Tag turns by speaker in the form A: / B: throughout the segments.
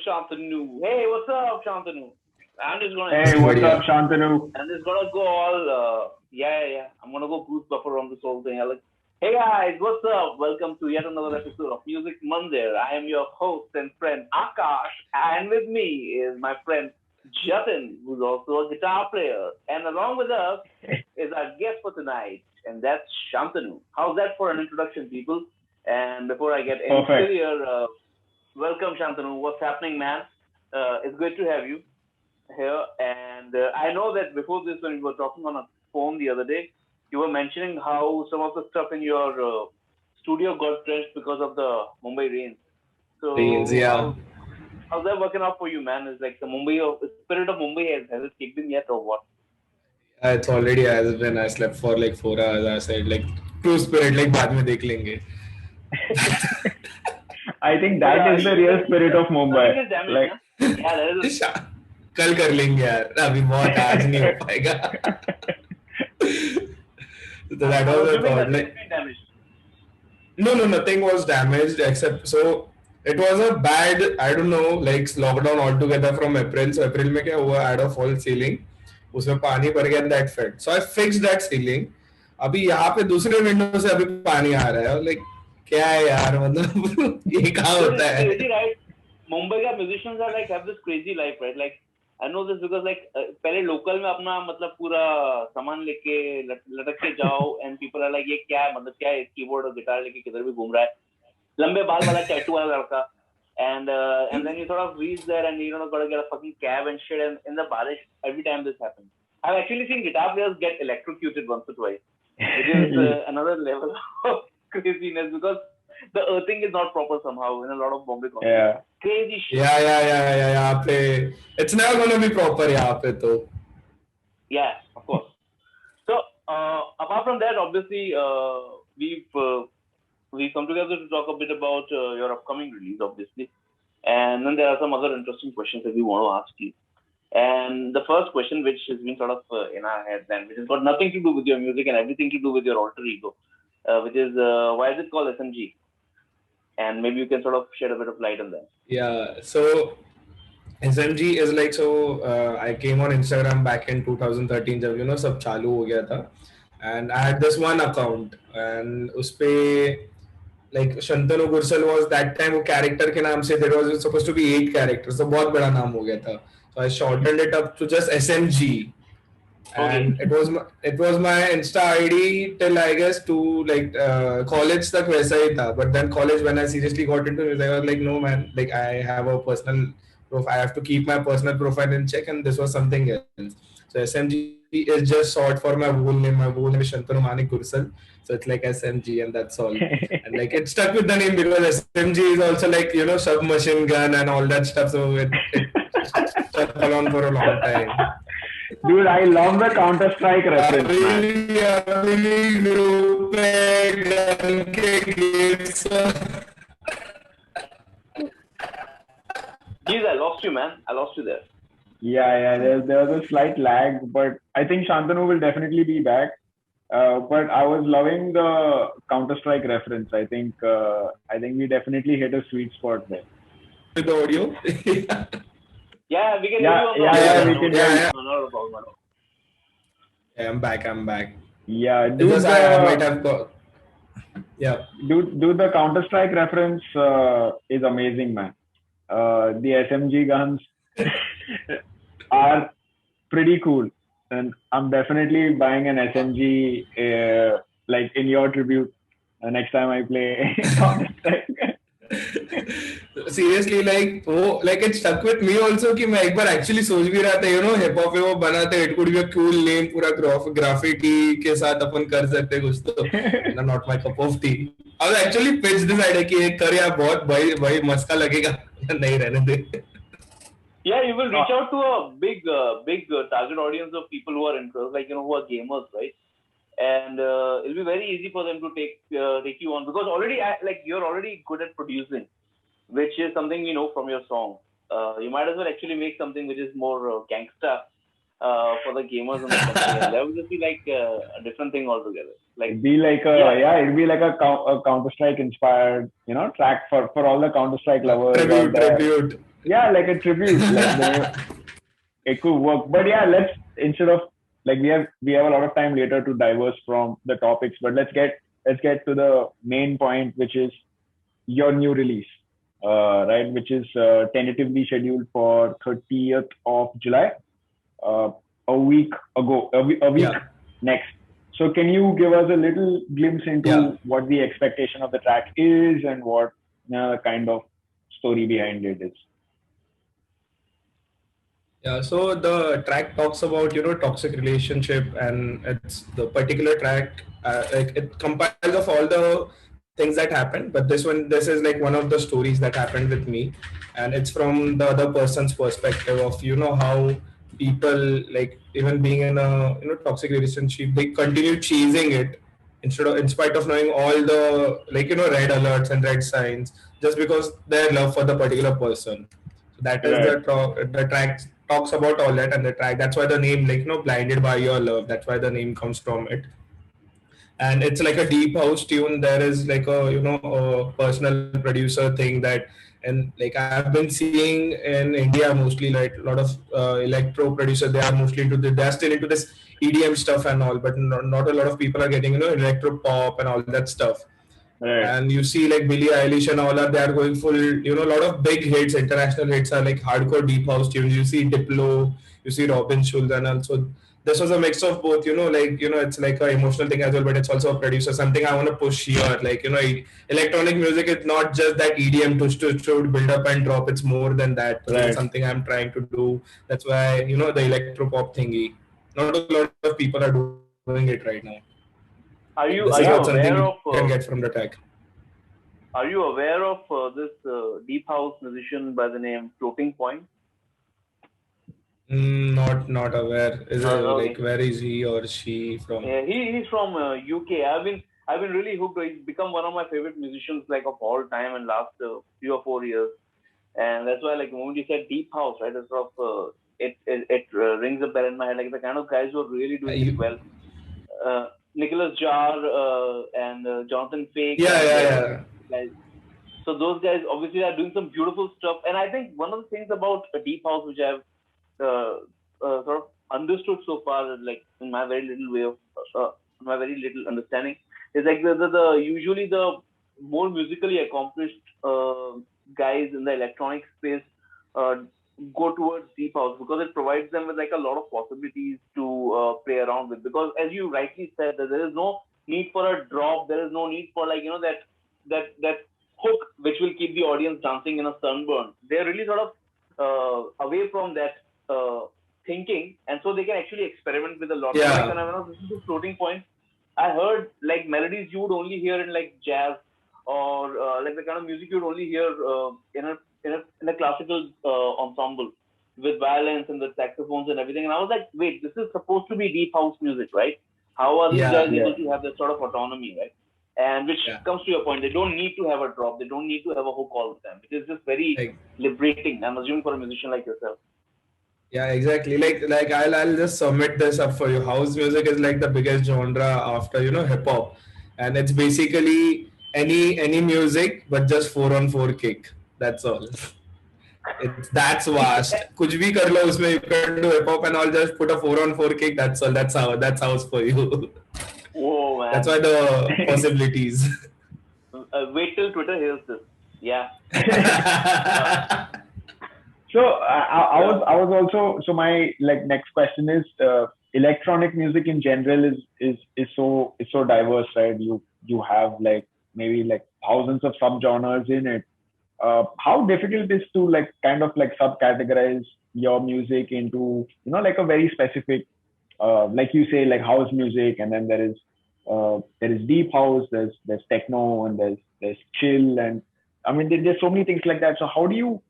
A: Shantanu. Hey, what's up, Shantanu? I'm just gonna.
B: Hey, what's up, Shantanu?
A: I'm just gonna go all. Yeah. I'm gonna go goose buffer on this whole thing. I'm like, hey guys, what's up? Welcome to yet another episode of Musicmandir. I am your host and friend Akash, and with me is my friend Jatin, who's also a guitar player, and along with us is our guest for tonight, and that's Shantanu. How's that for an introduction, people? And before I get any sillier, welcome Shantanu. What's happening, man? It's good to have you here. And I know that before this, when we were talking on a phone the other day, you were mentioning how some of the stuff in your studio got drenched because of the Mumbai rains. So
C: yeah.
A: How's that working out for you, man? Is like the spirit of Mumbai has it kicked in yet or what?
C: It's already has been. I slept for like 4 hours. I said like true spirit, like बाद में देख लेंगे.
B: I think that is the real spirit of Mumbai.
A: Like, yeah, that is.
C: कल कर लेंगे यार. अभी बहुत आज नहीं हो पाएगा. So that was the thought. Like, no, nothing was damaged except so. It was a bad, I don't know, like lockdown altogether from April. So April में क्या हुआ? I had a false ceiling. उसमें पानी भर गया that fed. So I fixed that ceiling. अभी यहाँ पे दूसरे विंडो से अभी पानी आ रहा है. Like क्या है यार मतलब ये कहाँ होता है?
A: Crazy, right? Mumbai का musicians are like have this crazy life, right? Like I know this because like पहले local में अपना मतलब पूरा सामान लेके लटक के जाओ and people are like ये क्या है मतलब क्या है keyboard और guitar लेके किधर भी घूम रहा है लंबे बाल वाला tattoo वाला लड़का and then you sort of reach there and you know gotta get a fucking cab and shit and in the barish every time this happens. I've actually seen guitar players get electrocuted once or twice, which is another level of craziness because the earthing is not proper somehow in a lot of Bombay concerts.
B: Yeah.
A: Crazy shit.
C: Yeah. यहाँ पे it's never gonna be proper यहाँ पे तो.
A: Yeah, of course. So apart from that, obviously we've come together to talk a bit about your upcoming release, obviously, and then there are some other interesting questions that we want to ask you. And the first question, which has been sort of in our heads and which has got nothing to do with your music and everything to do with your alter ego, which is why is it called SMG? And maybe you can sort of shed a bit of light on that.
C: Yeah, so SMG is like, so I came on Instagram back in 2013 जब you know सब चालू हो गया था and I had this one account and उसपे like Shantanu Gursal was that time वो character के नाम से there was supposed to be 8 characters तो बहुत बड़ा नाम हो गया था so I shortened it up to just SMG and it was my Insta ID till I guess to like college तक वैसा ही था but then college when I seriously got into it I was like no man like I have a personal profile I have to keep my personal profile in check and this was something else so SMG is just short for my whole name is Shantanu Manik Gursal so it's like SMG and that's all and like it stuck with the name because SMG is also like you know submachine gun and all that stuff so it stuck along for a long time.
B: Dude, I love the Counter-Strike reference, man.
A: Jeez, I lost you, man. I lost you there.
B: Yeah. There was a slight lag, but I think Shantanu will definitely be back. But I was loving the Counter-Strike reference. I think we definitely hit a sweet spot there.
C: With the audio?
A: Yeah, we can
B: we can
C: yeah. I'm back.
B: Yeah, dude,
C: because I might have got. Yeah.
B: Dude, the Counter-Strike reference is amazing, man. The SMG guns are pretty cool, and I'm definitely buying an SMG like in your tribute next time I play Counter-Strike.
C: Seriously, like it stuck with me also कि मैं एक बार actually सोच भी रहा था you know hip hop में वो बनाते it could be a cool name पूरा graffiti के साथ अपन कर सकते कुछ तो not my cup of tea. I was actually pitched this idea कि एक कर यार बहुत भाई मस्का लगेगा नहीं रहने दे.
A: Yeah, you will reach out to a big target audience of people who are interested, like you know who are gamers, right? And it'll be very easy for them to take you on because already like you're already good at producing, which is something we know from your song. You might as well actually make something which is more gangsta for the gamers in the company. And that would just be like a different thing altogether. Like
B: it'd be like it'd be like a Counter-Strike inspired, track for all the Counter-Strike lovers out there.
C: Tribute.
B: Yeah, like a tribute. It could work. But yeah, let's instead of like we have a lot of time later to diverse from the topics, but let's get to the main point, which is your new release, right? Which is tentatively scheduled for 30th of July, a week ago, a week next. So can you give us a little glimpse into what the expectation of the track is and what the kind of story behind it is?
C: Yeah, so the track talks about toxic relationship, and it's the particular track like it compiles of all the things that happened, but this is like one of the stories that happened with me, and it's from the other person's perspective of how people, like, even being in a toxic relationship, they continue chasing it in spite of knowing all the, like, red alerts and red signs, just because their love for the particular person. So that is
B: Right.
C: the track talks about all that, and the track, that's why the name, like, blinded by your love, that's why the name comes from it. And it's like a deep house tune. There is like a a personal producer thing that, and like I've been seeing in India mostly, like a lot of electro producers, they are mostly they're still into this EDM stuff and all, but not a lot of people are getting electro pop and all that stuff.
B: Right.
C: And you see like Billie Eilish and all, they are going full, a lot of big hits, international hits are like hardcore deep house tunes. You see Diplo, you see Robin Schulz, and also this was a mix of both, like, it's like an emotional thing as well, but it's also a producer, something I want to push here. Like, electronic music is not just that EDM to build up and drop, it's more than that. So
B: Right.
C: that's something I'm trying to do. That's why, the electro pop thingy, not a lot of people are doing it right now.
A: Are
C: This
A: you
C: is not something
A: aware
C: you
A: of
C: can get from the track.
A: Are you aware of this deep house musician by the name Floating Point?
C: Not aware. Is it
A: Okay.
C: like, where is he or she from?
A: Yeah, he's from UK. I've been really hooked. He's become one of my favorite musicians, like, of all time in last 3 or 4 years. And that's why, like, the moment you said deep house, right, it's sort of it rings a bell in my head. Like, the kind of guys who are really doing it well. Nicholas Jar and Jonathan Fake.
C: Yeah.
A: Guys. So those guys obviously are doing some beautiful stuff. And I think one of the things about deep house which I've sort of understood so far, like in my very little way of my very little understanding, is like the usually the more musically accomplished guys in the electronic space go towards deep house because it provides them with like a lot of possibilities to play around with. Because as you rightly said, that there is no need for a drop, there is no need for, like, that hook which will keep the audience dancing in a sunburn. They're really sort of away from that thinking, and so they can actually experiment with a lot.
C: Yeah.
A: Like when I was listening to Floating Point, I heard like melodies you would only hear in like jazz or like the kind of music you would only hear in a classical ensemble with violins and the saxophones and everything. And I was like, wait, this is supposed to be deep house music, right? How are these guys able to have that sort of autonomy, right? And which comes to your point, they don't need to have a drop, they don't need to have a hook all the time. It is just very liberating, I'm assuming, for a musician like yourself.
C: Yeah, exactly. Like I'll just submit this up for you. House music is like the biggest genre after hip hop, and it's basically any music but just 4-on-4 kick. That's all. That's vast. कुछ भी कर लो उसमें, you can do hip hop and all, just put a 4-on-4 kick. That's all. That's house for you.
A: Oh man.
C: That's why the possibilities.
A: Wait till Twitter hears this. Yeah.
B: So I was also, so my like next question is electronic music in general is so diverse, right? You have like maybe like thousands of subgenres in it. How difficult is to like kind of like subcategorize your music into like a very specific like you say, like house music, and then there is deep house, there's techno, and there's chill, and I mean there's so many things like that. So how do you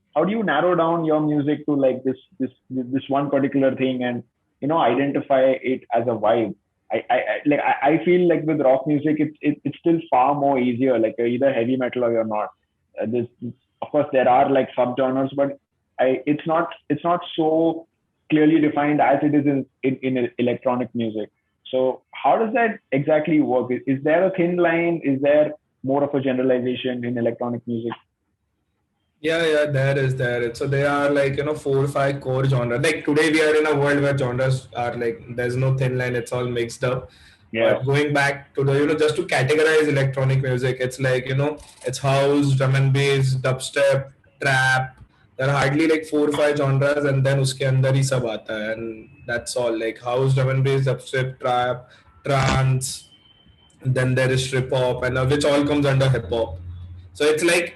B: narrow down your music to like this one particular thing and identify it as a vibe? I feel like with rock music it's still far more easier, like you're either heavy metal or you're not. Of course there are like subgenres, but it's not so clearly defined as it is in electronic music. So how does that exactly work? Is there a thin line? Is there more of a generalization in electronic music?
C: Yeah, there is. So there are like, 4 or 5 core genres. Like today we are in a world where genres are like, there's no thin line, it's all mixed up.
B: Yeah.
C: But going back to the, just to categorize electronic music, it's like, it's house, drum and bass, dubstep, trap. There are hardly like 4 or 5 genres, and then uske andar hi sab aata hai. And that's all, like house, drum and bass, dubstep, trap, trance. Then there is trip hop, and which all comes under hip hop. So it's like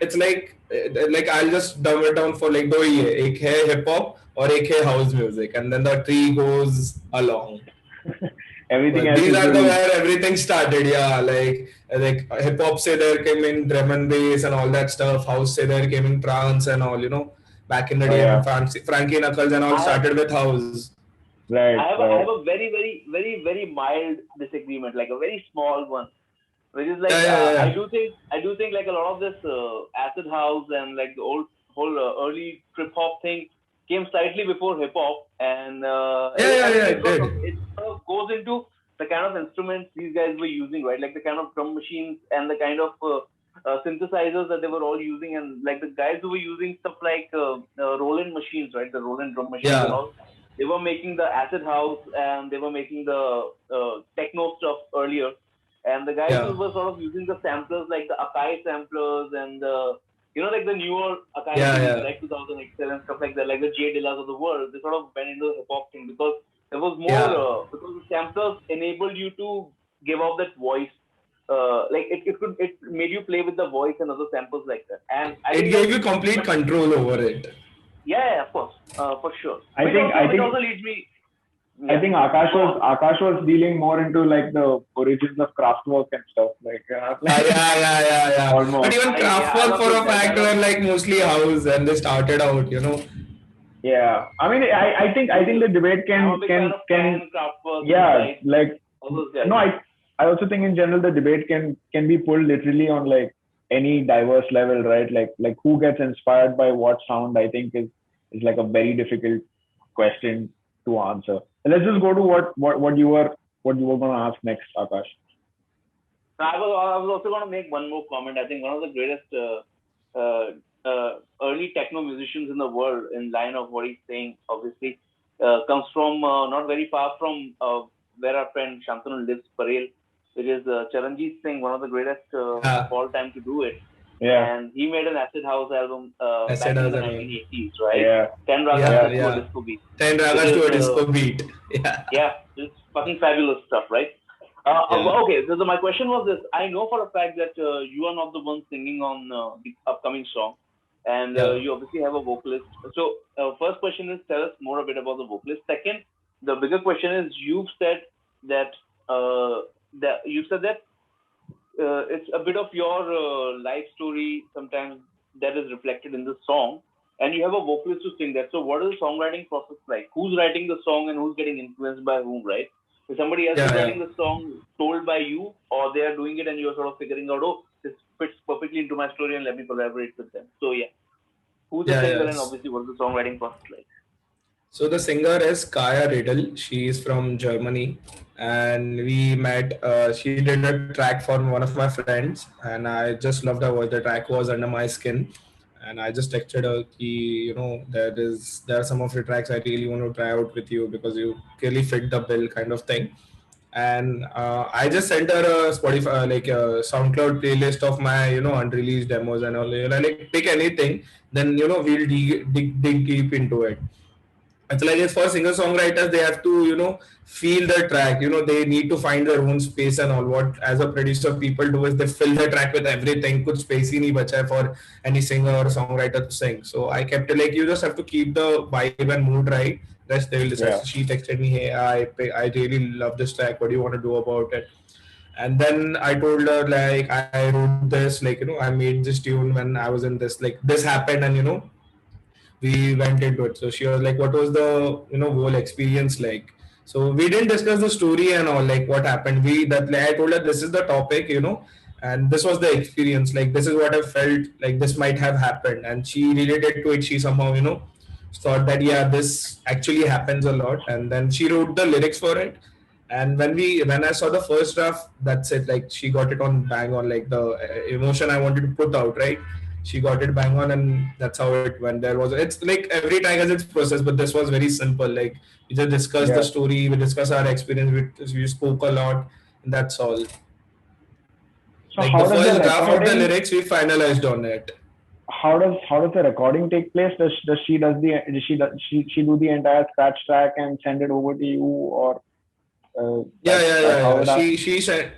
C: I'll just dumb it down for like दो ही है, एक है hip hop और एक है house music, and then the tree goes along.
B: Everything
C: But
B: else
C: these
B: is
C: are
B: the
C: the
B: root.
C: where everything started. Yeah, like hip hop say there came in drum and bass and all that stuff. House say there came in trance and all. Back in the
B: Oh
C: day when
B: yeah.
C: Frankie Knuckles and all
A: I have
C: started with house.
B: Right.
A: I
B: Right.
A: have a very very mild disagreement, like a very small one, which is like
C: Yeah.
A: I do think like a lot of this acid house and like the whole early trip hop thing came slightly before hip hop, and I think
C: It did.
A: it sort of goes into the kind of instruments these guys were using, right? Like the kind of drum machines and the kind of synthesizers that they were all using, and like the guys who were using stuff like Roland machines, right? The Roland drum machines and
C: Yeah.
A: all. They were making the acid house and they were making the techno stuff earlier. And the guys who
C: Yeah.
A: were sort of using the samplers like the Akai samplers and like the newer Akai
C: Yeah.
A: series, like 2000 XL and stuff like that, like the J Dillas of the world, they sort of went into the hip hop thing because there was more because the samplers enabled you to give off that voice. Like it made you play with the voice and other samples like that, and
C: It gave you complete control over it.
A: Yeah, of course, for sure.
B: I
A: Which
B: think
A: also leads me.
B: I think Akash was dealing more into like the origins of Kraftwerk and stuff like.
C: Yeah.
B: Almost.
C: But even Kraftwerk for a fact were like mostly house, and they started out,
B: Yeah, I mean, I think the debate can
A: Kraftwerk,
B: yeah, like
A: no,
B: I also think in general the debate can be pulled literally on like any diverse level, right? Like who gets inspired by what sound, I think is like a very difficult question to answer. Let's just go to what you were going to ask next, Akash.
A: I was also going to make one more comment. I think one of the greatest early techno musicians in the world, in line of what he's saying, obviously, comes from not very far from where our friend Shantanu lives, Parel, which is Charanjit Singh, one of the greatest of all time to do it.
B: Yeah.
A: And he made an acid house album back in the 1980s, right?
B: Yeah.
A: 10 Ragas to a Disco Beat.
C: 10 Ragas to a Disco Beat.
A: Yeah, it's fucking fabulous stuff, right? Okay, so my question was this. I know for a fact that you are not the one singing on the upcoming song, and you obviously have a vocalist. So first question is, tell us more a bit about the vocalist. Second, the bigger question is, you've said that it's a bit of your life story sometimes that is reflected in the song, and you have a vocalist to sing that. So what is the songwriting process like? Who's writing the song and who's getting influenced by whom, right? So somebody else is writing the song told by you, or they are doing it and you're sort of figuring out, oh, this fits perfectly into my story and let me collaborate with them. So yeah, who's the singer and obviously what's the songwriting process like?
C: So the singer is Kaja Riedle. She is from Germany, and we met. She did a track for one of my friends, and I just loved her voice. The track was Under My Skin, and I just texted her, there are some of your tracks I really want to try out with you because you clearly fit the bill, kind of thing. And I just sent her a Spotify, like a SoundCloud playlist of my, unreleased demos and all. Like pick anything, then we'll dig deep into it. It's like it's for singer-songwriters, they have to, feel the track. They need to find their own space and all. What as a producer people do is they fill the track with everything. Kuch space hi nahi bacha hai for any singer or songwriter to sing. So I kept it like you just have to keep the vibe and mood right. Rest they will decide. So she texted me, hey, I really love this track. What do you want to do about it? And then I told her like I wrote this, like I made this tune when I was in this, like this happened, and we went into it. So she was like, what was the whole experience like? So we didn't discuss the story and all, like what happened. I told her this is the topic, and this was the experience, like this is what I felt like this might have happened, and she related to it. She somehow thought that this actually happens a lot, and then she wrote the lyrics for it. And when I saw the first draft, that's it. Like she got it on bang on, like the emotion I wanted to put out, right? She got it bang on, and that's how it went. It's like every track has its process, but this was very simple. Like we just discussed the
B: Yeah.
C: story, we discussed our experience, we spoke a lot, and that's all.
B: So
C: Like the
B: how does the
C: first draft of the
B: recording?
C: lyrics, we finalized on it.
B: How does the recording take place? Does she do the entire scratch track and send it over to you, or that's how it happens?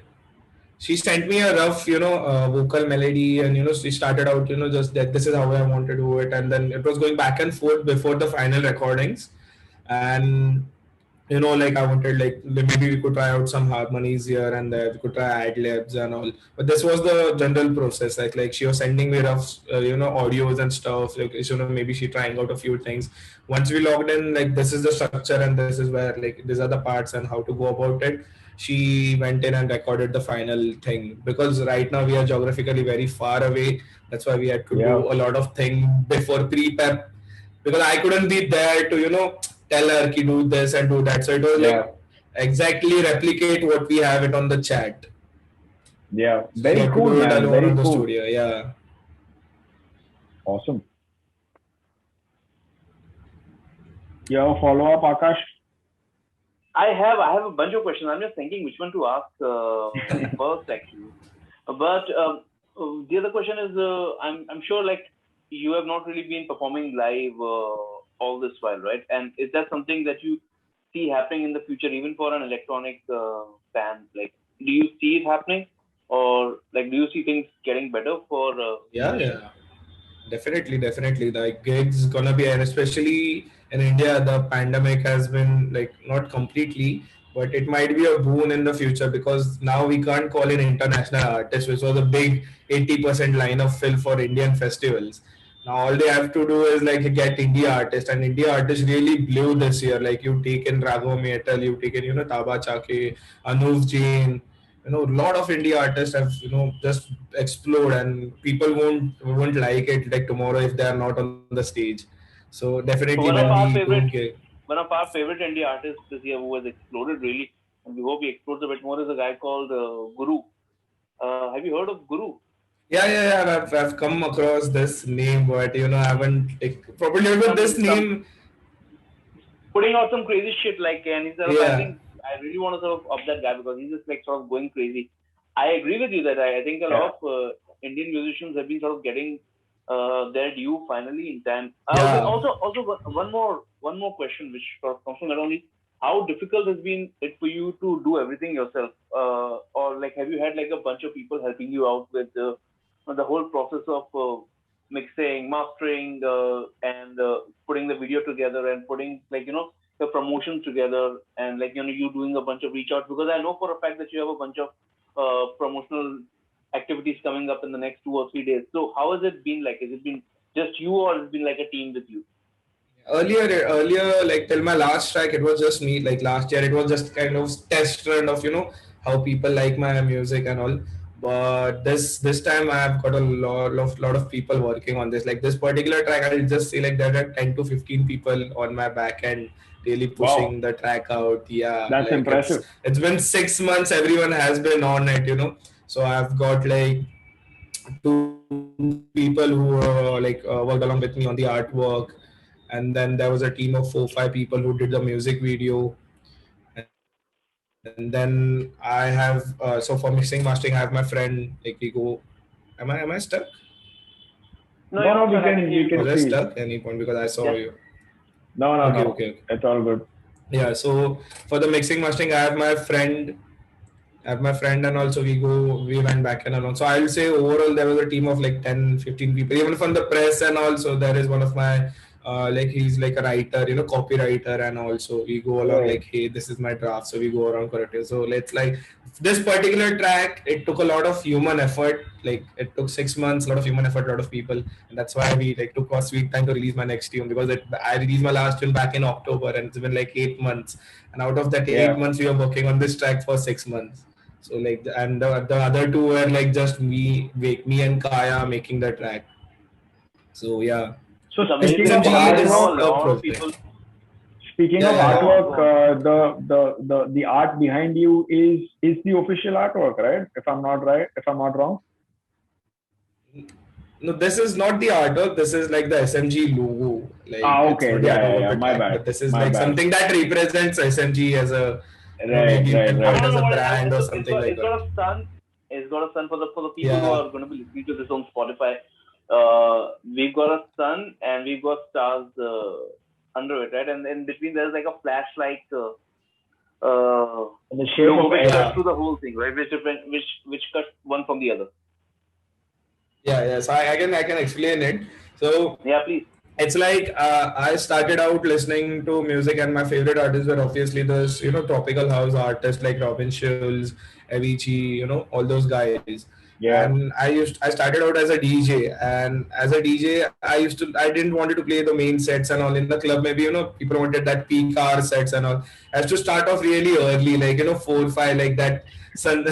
C: She sent me a rough, vocal melody, and she started out, just that this is how I want to do it, and then it was going back and forth before the final recordings, and like I wanted, like maybe we could try out some harmonies here and there, we could try ad libs and all. But this was the general process. Like she was sending me rough, audios and stuff. Like maybe she trying out a few things. Once we logged in, like this is the structure and this is where, like these are the parts and how to go about it. She went in and recorded the final thing, because right now we are geographically very far away. That's why we had to
B: Yeah.
C: do a lot of things before pre-prep, because I couldn't be there to tell her ki do this and do that. So it was
B: Yeah.
C: like exactly replicate what we have it on the chat.
B: Yeah.
C: So we
B: Very
C: had to
B: cool,
C: do it
B: man.
C: alone
B: Very
C: on the
B: cool.
C: studio. Yeah.
B: Awesome. You have a follow up, Akash?
A: I have a bunch of questions. I'm just thinking which one to ask first, actually. But the other question is, I'm sure like you have not really been performing live all this while, right? And is that something that you see happening in the future, even for an electronic band? Like, do you see it happening, or like do you see things getting better for?
C: Yeah. Definitely. The gigs gonna be, and especially in India, the pandemic has been like not completely, but it might be a boon in the future, because now we can't call in international artists, which was a big 80% line of fill for Indian festivals. Now all they have to do is like get India artists, and India artists really blew this year. Like you've taken Raghav Metal, you've taken Taba Chake, Anuv Jain. A lot of indie artists have just explode, and people won't like it like tomorrow if they are not on the stage. So definitely
A: So
C: when we do
A: one of our favorite indie artists this year who has exploded really, and we hope he explodes a bit more, is a guy called Guru. Have you heard of Guru?
C: yeah, I've come across this name, but I haven't like, probably with this
A: Some
C: name.
A: putting out some crazy shit, like, and he's sort of, I
C: Yeah.
A: think I really want to sort of up that guy because he's just like sort of going crazy. I agree with you that I think a lot of Indian musicians have been sort of getting their due finally in time. Also one more question which sort of comes from that only. How difficult has been it for you to do everything yourself, or like have you had like a bunch of people helping you out with the whole process of mixing, mastering, and putting the video together and putting like the promotions together, and like you doing a bunch of reach outs, because I know for a fact that you have a bunch of promotional activities coming up in the next 2 or 3 days. So how has it been like? Has it been just you, or has it been like a team with you?
C: Earlier, like till my last track, it was just me. Like last year, it was just kind of test run of how people like my music and all. But this time, I've got a lot of people working on this. Like this particular track, I'll just say like there are 10 to 15 people on my back end really
B: Wow.
C: pushing the track out. Yeah,
B: That's
C: like
B: impressive.
C: it's been 6 months. Everyone has been on it. So I've got like two people who worked along with me on the artwork, and then there was a team of 4 5 people who did the music video, and then I have so for mixing mastering I have my friend, like we go. Am I stuck?
A: No,
B: No,
A: you're
B: no,
A: not
B: we
A: stuck. I
B: can
A: can hear
B: we
A: you
C: Was
B: can
C: I
B: see.
C: stuck any point because I saw
A: Yes.
C: you?
B: No, no,
C: Okay,
B: no.
C: okay, okay.
B: It's all good.
C: Yeah, so for the mixing mastering I have my friend, and also we went back and along. So I'll say overall there was a team of like 10 15 people, even from the press, and also there is one of my like he's like a writer, copywriter, and also we go along
B: Right.
C: like, hey, this is my draft, so we go around correcting. So let's like this particular track, it took a lot of human effort. Like it took 6 months, a lot of human effort, a lot of people, and that's why we like took a sweet time to release my next tune, because I released my last tune back in October, and it's been like 8 months, and out of that eight
B: Yeah.
C: months we were working on this track for 6 months. So like, and the other two were like just me and Kaya making the track. So yeah.
B: So
A: It's
B: speaking of
A: amazing.
C: SMG
A: Amazing
C: is
A: how a
B: artwork,
C: the
A: lot of
C: project.
A: people.
B: speaking of
C: Yeah, yeah,
A: Go
C: yeah.
A: on, go
B: artwork,
A: on.
B: the art behind you is the official artwork, right? If I'm not right, if I'm not wrong.
C: No, this is not the artwork. This is like the SMG logo. Like
B: Ah,
C: it's
B: okay,
C: not the
B: yeah, yeah,
C: artwork of
B: yeah.
C: the
B: My
C: track,
B: bad,
C: but this is
B: my
C: like
B: bad.
C: something that represents SMG as a,
B: Right,
C: maybe you
B: right,
C: can call
A: I
C: it
B: right.
A: don't
C: as
A: know
C: a
A: what
C: brand or
A: it's
C: something
A: got.
C: like
A: It's got
C: that.
A: a sun. It's got a sun for the people who
C: Yeah,
A: are going to be listening to this on Spotify. We've got a sun and we've got stars under it, right? And in between there's like a flashlight
B: In the shape
A: logo
B: of
A: which
B: S.
A: cuts
C: yeah,
A: through the whole thing, right? Which cuts one from the other.
C: yeah, yeah. So I can explain it. So
A: Yeah, please.
C: it's like I started out listening to music, and my favorite artists were obviously those tropical house artists like Robin Schulz, Avicii, all those guys.
B: Yeah,
C: And I started out as a DJ, and as a DJ I didn't wanted to play the main sets and all in the club. Maybe people wanted that peak hour sets and all. I used to start off really early, like 4 5, like that sun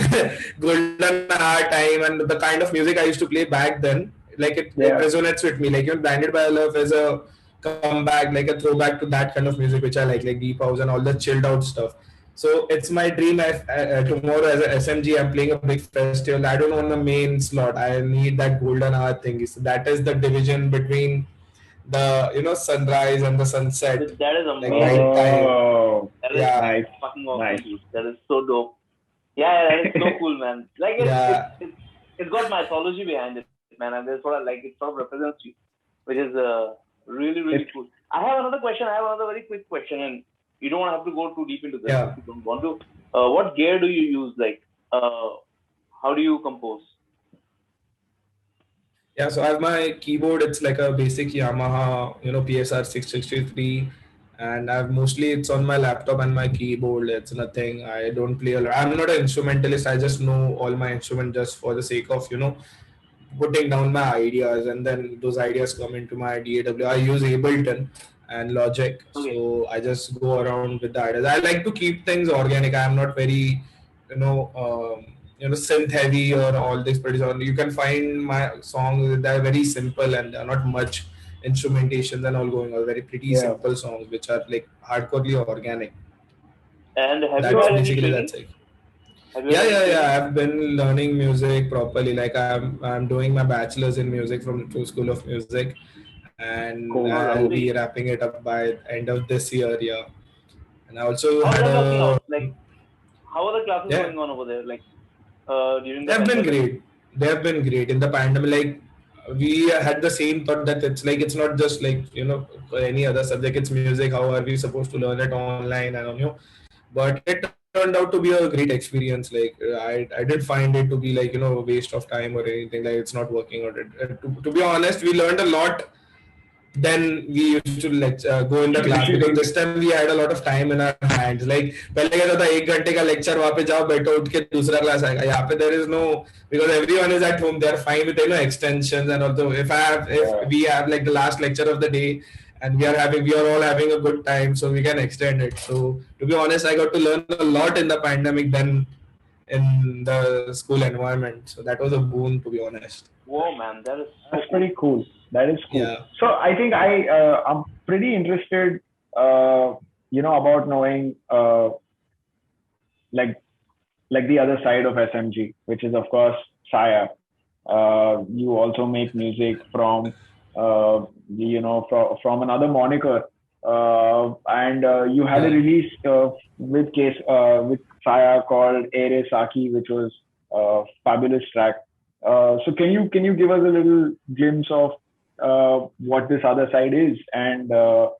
C: golden hour time, and the kind of music I used to play back then, like it
B: yeah.
C: resonates with me. Like Blinded by Love is a comeback, like a throwback to that kind of music which I like deep house and all the chilled out stuff. So it's my dream. Tomorrow as a SMG, I'm playing a big festival. I don't want the main slot. I need that golden hour thing. So that is the division between the sunrise and the sunset,
A: That is
C: like
A: amazing.
C: night time.
B: Oh,
A: That is
C: Yeah,
B: nice,
A: fucking
B: nice.
A: awesome, dude. That is so dope. Yeah, that is so cool, man. Like
C: yeah,
A: it's got mythology behind it, man, and there's sort of like it sort of represents you, which is really
B: It's
A: cool. I have another question. I have another very quick question, and you don't have to go too deep into this if
C: yeah.
A: you don't want to. What gear do you use? Like, how do you compose?
C: Yeah, so I have my keyboard. It's like a basic Yamaha, PSR 663, and I've mostly it's on my laptop and my keyboard. It's nothing. I don't play a lot. I'm not an instrumentalist. I just know all my instrument just for the sake of putting down my ideas, and then those ideas come into my DAW. I use Ableton and Logic,
A: Okay,
C: so I just go around with the ideas. I like to keep things organic. I'm not very, you know, synth heavy or all this pretty on. You can find my songs that are very simple and not much instrumentation and all going on. Very pretty
B: yeah.
C: simple songs which are like hardcorely organic.
A: and have you
C: That's
A: had any
C: basically
A: training?
C: that's it.
A: Have you had
C: Yeah,
A: any
C: yeah,
A: training?
C: yeah. I've been learning music properly. Like I'm doing my bachelor's in music from True School of Music, and
B: Cool,
A: Oh,
C: I'll
B: cool.
C: be
A: lovely.
C: wrapping it up by end of this year. Yeah, and I also
A: How's
C: had
A: that working
C: a
A: out? Like, how are the classes
C: yeah.
A: going on over there? Like, during
C: They
A: the
C: have been
A: pandemic?
C: great. They have been great in the pandemic. Like we had the same thought that it's like it's not just like any other subject. It's music. How are we supposed to learn it online? I don't know, but it turned out to be a great experience. Like I did find it to be like a waste of time or anything. Like it's not working out. To be honest, we learned a lot then we used to go in the class because
B: Literally,
C: this time we had a lot of time in our hands. Like पहले क्या था 1 घंटे का lecture वहाँ पे जाओ बैठो उठ के दूसरा class आएगा यहाँ पे there is no because everyone is at home they are fine with extensions and also if
B: yeah.
C: we have like the last lecture of the day and we are all having a good time so we can extend it. So to be honest I got to learn a lot in the pandemic than in the school environment. So that was a boon to be honest.
A: Whoa, man, that is so
B: That's
A: cool.
B: pretty cool. That is cool.
C: Yeah.
B: So I think I'm pretty interested, about knowing like the other side of SMG, which is of course Saya. You also make music from from another moniker, and you had a
C: Yeah.
B: release with Saya called Ere Saki, which was a fabulous track. So can you give us a little glimpse of what this other side is, and how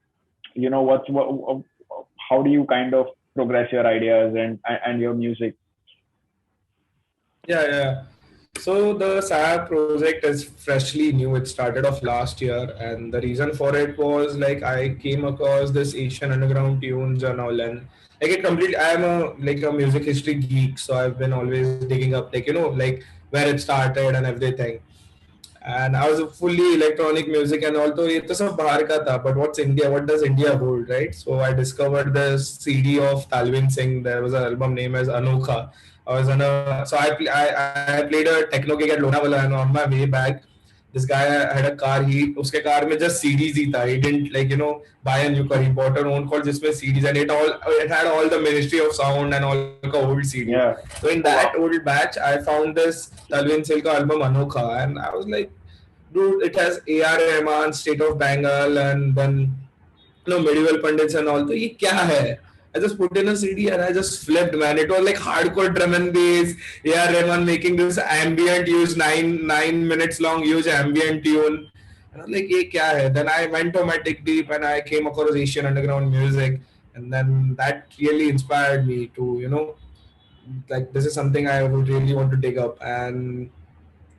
B: do you kind of progress your ideas and your music?
C: Yeah, yeah. So the SAP project is freshly new. It started off last year, and the reason for it was like I came across this Asian underground tunes and all, and like it complete. I am a music history geek, so I've been always digging up like where it started and everything. And I was a fully electronic music, and although it was सब बाहर का था, but what's India? What does India hold, right? So I discovered this CD of Talvin Singh. There was an album named as Anokha. I was on a so I played a techno gig at Lonavala, and on my way back, this guy had a car. Uske car mein just CDs ही था. He didn't buy a new car. He bought an own car जिसमें CDs, and it had all the Ministry of Sound and all का old CDs.
B: Yeah.
C: So in that old batch, I found this Talwin Sil ka album Anokha, and I was like, dude, it has A.R. Rahman, State of Bengal, and then medieval pundits and all. तो ये क्या है? I just put in a CD and I just flipped, man. It was like hardcore drum and bass. A.R. Rahman making this ambient, huge 9 minutes long, huge ambient tune. And I was like, ये क्या है? Then I went to my dig deep and I came across Asian underground music, and then that really inspired me to like this is something I would really want to dig up. And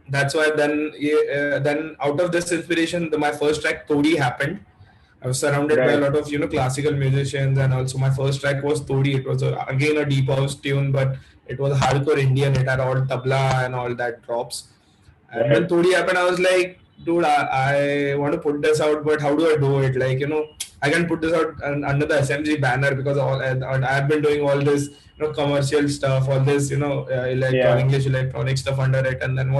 C: that's why then out of this inspiration, my first track Todi happened. I was surrounded by a lot of classical musicians, and also my first track was Todi. It was again a deep house tune, but it was hardcore Indian. It had all tabla and all that drops. And when Todi happened, I was like, dude, I want to put this out, but how do I do it? Like, I can put this out under the SMG banner, because I've been doing all this commercial stuff, all this English electronic stuff under it, and then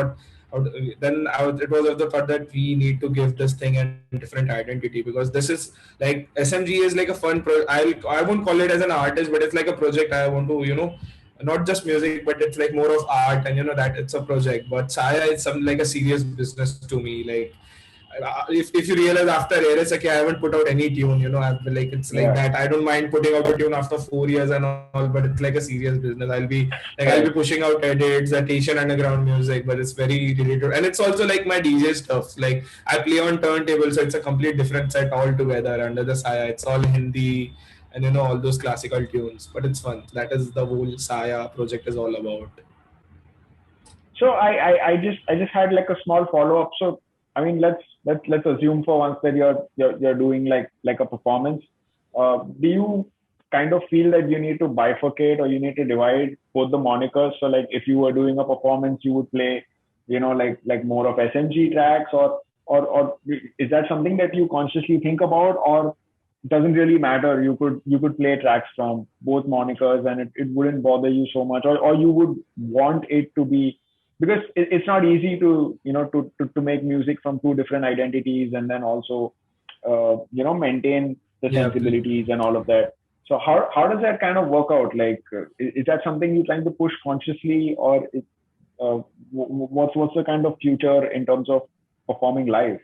C: it was of the thought that we need to give this thing a different identity, because this is like SMG is like a fun I won't call it as an artist, but it's like a project. I want to not just music, but it's like more of art, and that it's a project. But Saya is some like a serious business to me. Like if you realize after Eresaki, I haven't put out any tune. I've been like it's like that. I don't mind putting out a tune after 4 years and all, but it's like a serious business. I'll be pushing out edits, that Asian underground music, but it's very related, and it's also like my DJ stuff. Like I play on turntables, so it's a complete different set altogether under the Saya. It's all Hindi and all those classical tunes, but it's fun. That is the whole Saya project is all about.
B: So I just had like a small follow up. So I mean, let's assume for once that you're doing like a performance. Do you kind of feel that you need to bifurcate, or you need to divide both the monikers? So like if you were doing a performance, you would play like more of SMG tracks, or is that something that you consciously think about, or doesn't really matter? You could play tracks from both monikers and it wouldn't bother you so much, or you would want it to be, because it's not easy to to make music from two different identities, and then also maintain the sensibilities and all of that. So how does that kind of work out? Like is that something you're trying to push consciously, or what's the kind of future in terms of performing live?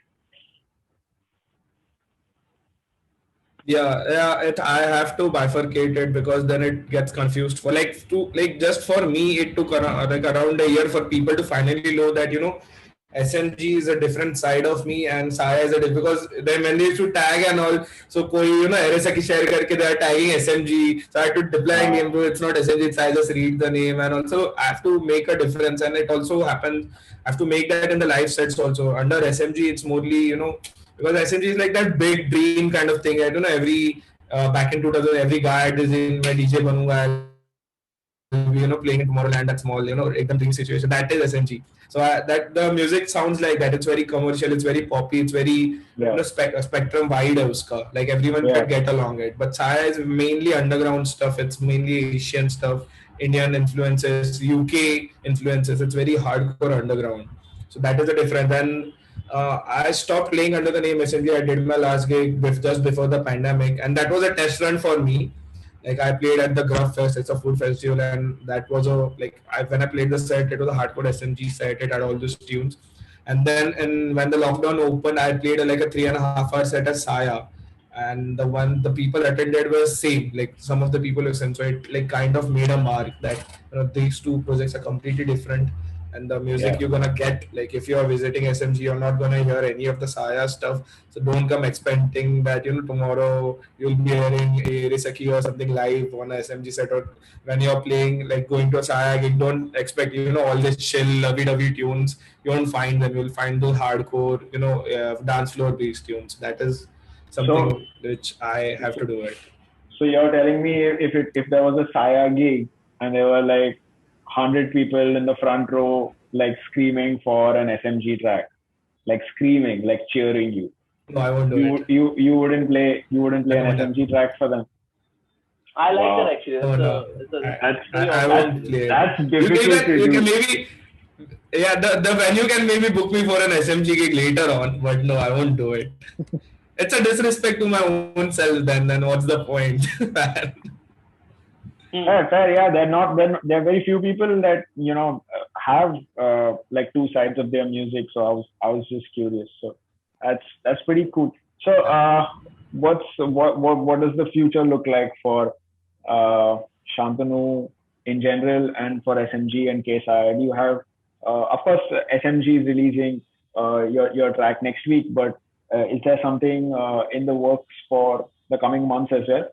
C: I have to bifurcate it, because then it gets confused. For just for me, it took around a year for people to finally know that SMG is a different side of me and Saya is because they managed to tag and all. So koi Eresaki share karke they are tagging SMG. So I had to deploy name to it's not SMG. It's I just read the name, and also I have to make a difference. And it also happens. I have to make that in the live sets also. Under SMG, it's mostly because SMG is like that big dream kind of thing. I don't know, every back in 2000, every guy is in my DJ banunga, playing in Tomorrowland, that small, ekdam dream situation. That is SMG. So that the music sounds like that. It's very commercial. It's very poppy. It's very spectrum wide. Uska. Like everyone can get along it. But Saya is mainly underground stuff. It's mainly Asian stuff, Indian influences, UK influences. It's very hardcore underground. So that is the difference. And I stopped playing under the name SMG. I did my last gig just before the pandemic, and that was a test run for me. Like I played at the Graft Fest, it's a food festival, and that was when I played the set, it was a hardcore SMG set. It had all those tunes, and then when the lockdown opened, I played like a 3.5 hour set at Saya, and the people attended were same. Like some of the people listened, so it like kind of made a mark that these two projects are completely different. And the music you're gonna get, like if you're visiting SMG, you're not gonna hear any of the Saya stuff. So don't come expecting that tomorrow you'll be hearing a Risaki or something live on a SMG set, or when you're playing like going to a Saya gig, don't expect all this chill lovey-dovey tunes. You won't find them. You'll find those hardcore dance floor based tunes. That is something which I have to do it.
B: So you're telling me if there was a Saya gig and there were like 100 people in the front row, like screaming for an SMG track, like screaming, like cheering you.
C: No, I won't do it.
B: You wouldn't play an SMG track for them.
A: I like that actually.
C: I won't play.
B: That's difficult to do.
C: Maybe Yeah, the venue can maybe book me for an SMG gig later on, but no, I won't do it. It's a disrespect to my own self. Then what's the point?
B: Fair, yeah. There are very few people that have like two sides of their music. So I was just curious. So that's pretty cool. So what does the future look like for Shantanu in general and for SMG and kSaya? Do you have of course SMG is releasing your track next week, but is there something in the works for the coming months as well?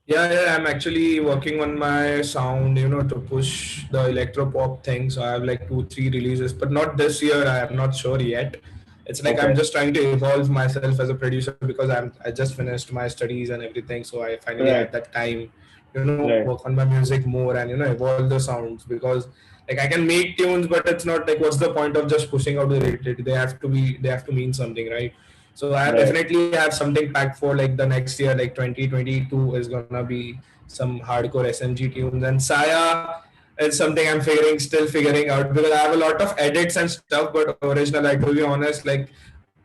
C: Yeah, I'm actually working on my sound, to push the electro pop thing. So I have like 2, 3 releases, but not this year. I am not sure yet. It's like I'm
B: Okay.
C: just trying to evolve myself as a producer because I just finished my studies and everything. So I finally
B: Right.
C: had that time,
B: Right.
C: work on my music more and evolve the sounds because like I can make tunes, but it's not like what's the point of just pushing out the rated? They have to mean something, right? So I
B: Right.
C: definitely have something packed for like the next year, like 2022 is gonna be some hardcore SMG tunes, and Saya is something I'm still figuring out because I have a lot of edits and stuff. But original, I to be honest, like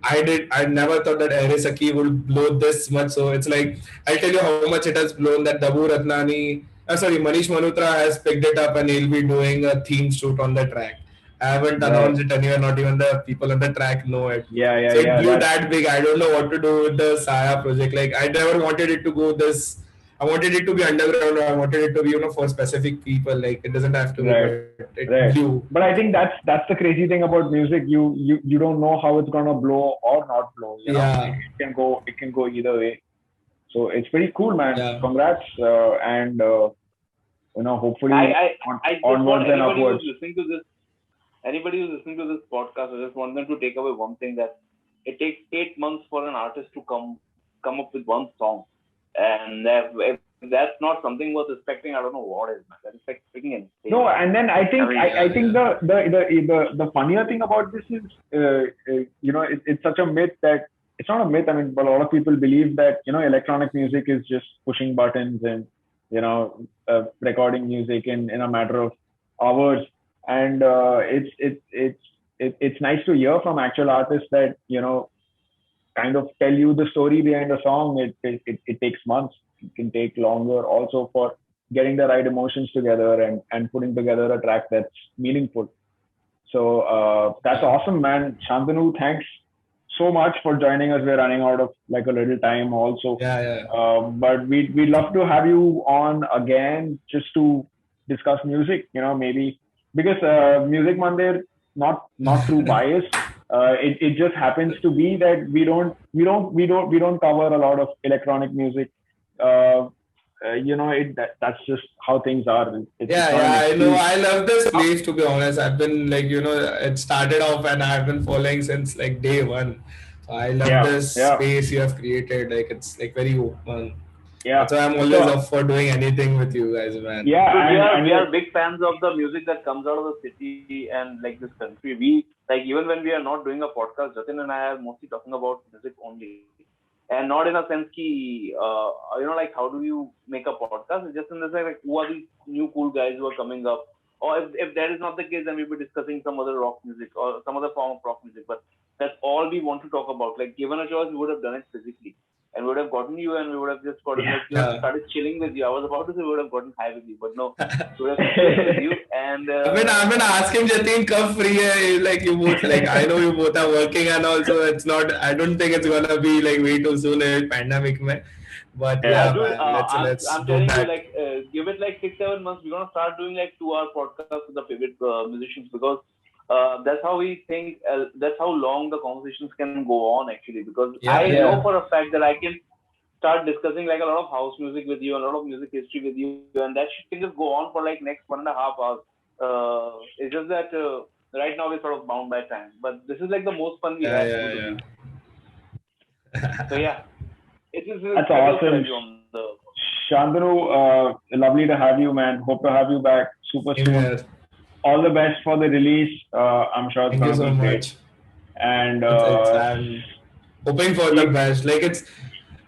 C: I never thought that Arisaki would blow this much. So it's like I'll tell you how much it has blown. That Dabu Ratnani, Manish Malhotra has picked it up and he'll be doing a theme shoot on the track. I haven't
B: Right.
C: announced it anywhere, not even the people on the track know it.
B: Yeah. Yeah.
C: So it
B: Yeah.
C: blew that big. I don't know what to do with the Saya project. Like I never wanted it to go this. I wanted it to be underground, or I wanted it to be for specific people. Like it doesn't have to be,
B: Right.
C: but it
B: Right.
C: blew.
B: But I think that's the crazy thing about music. You don't know how it's gonna blow or not blow.
C: Yeah,
B: It can go either way. So it's pretty cool, man.
C: yeah.
B: Congrats, and
A: I,
B: hopefully
A: I, I just want
B: onwards and upwards.
A: anybody who's listening to this podcast, I just want them to take away one thing, that it takes 8 months for an artist to come up with one song, and if that's not something worth respecting, I don't know what is, man. That is like freaking insane.
B: No, and then I think
A: mean,
B: I think the funnier thing about this is it's such a myth that it's not a myth. I mean, but a lot of people believe that electronic music is just pushing buttons and recording music in a matter of hours. And it's nice to hear from actual artists that kind of tell you the story behind a song. It takes months. It can take longer also for getting the right emotions together and putting together a track that's meaningful. So that's awesome, man. Shantanu, thanks so much for joining us. We're running out of like a little time also.
C: Yeah.
B: But we'd love to have you on again just to discuss music, maybe because Musicmandir, not through bias. It just happens to be that we don't cover a lot of electronic music. That's just how things are. It's
C: Yeah,
B: not an
C: I know.
B: excuse.
C: I love this place, to be honest. I've been like, it started off and I've been following since like day one. So I love
B: Yeah,
C: this
B: yeah,
C: space you have created. Like it's like very open.
B: yeah.
C: That's why I'm always
B: So
C: up for doing anything with you guys, man.
B: yeah,
A: So
B: and
A: we are big fans of the music that comes out of the city and like this country. We like, even when we are not doing a podcast, Jatin and I are mostly talking about music only, and not in a sense ki, like how do you make a podcast? It's just in the sense like who are these new cool guys who are coming up, or if that is not the case, then we'll be discussing some other rock music or some other form of rock music. But that's all we want to talk about. Like given a choice, we would have done it physically. And we would have gotten you, and we would have just gotten
C: Yeah.
A: started chilling with you. I was about to say we would have gotten high with you, but no, we would have chilled with you. And
C: I've been asking Jatin kab free hai. Like you both, like I know you both are working, and also it's not. I don't think it's gonna be like way too soon in pandemic mein. But
A: yeah,
C: yeah,
A: dude,
C: man, let's
A: I'm
C: do
A: telling you,
C: that.
A: like, give it like 6-7 months. We're gonna start doing like 2-hour podcasts with the favorite musicians, because that's how we think. That's how long the conversations can go on actually. Because
C: Yeah,
A: I
C: yeah.
A: know for a fact that I can start discussing like a lot of house music with you, a lot of music history with you, and that shit can just go on for like next 1.5 hours. It's just that right now we're sort of bound by time, but this is like the most fun we
C: Yeah,
A: have to
C: yeah,
A: do. So yeah, it is a
B: that's
A: special to
B: awesome.
A: have you on the.
B: Shantanu, lovely to have you, man. Hope to have you back super
C: yeah.
B: soon. All the best for the release. I'm sure it's
C: Thank you
B: gonna
C: so
B: be great.
C: much.
B: And
C: It's I'm hoping for the
B: keep,
C: best. Like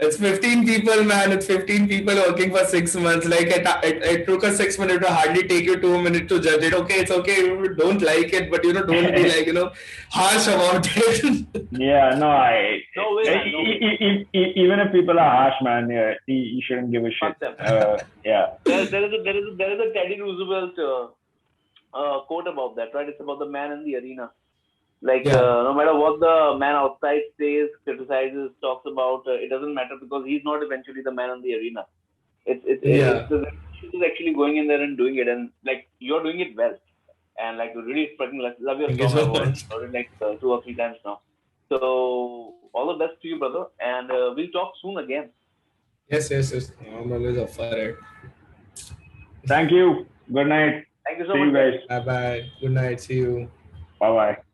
C: It's 15 people, man. It's 15 people working for 6 months. Like it took us 6 minutes to hardly take you 2 minutes to judge it. Okay, it's okay. You don't like it, but don't be like harsh about it.
B: Yeah, no,
A: No way, man. No way.
B: even if people are harsh, man, yeah, you shouldn't give a shit.
A: Fuck them.
B: Yeah.
A: There is a Teddy Roosevelt quote about that, right? It's about the man in the arena. Like, no matter what the man outside says, criticizes, talks about, it doesn't matter because he's not eventually the man in the arena. It's actually going in there and doing it, and like you're doing it well, and like really fucking love your
C: Thank you
A: song.
C: so
A: I've
C: much.
A: heard it like 2 or 3 times now. So all the best to you, brother, and we'll talk soon again.
C: Yes. I'm always up for it.
B: Thank you. Good night.
A: Thank you so
B: See
A: much,
B: you guys.
C: Bye bye. Good night. See you.
B: Bye bye.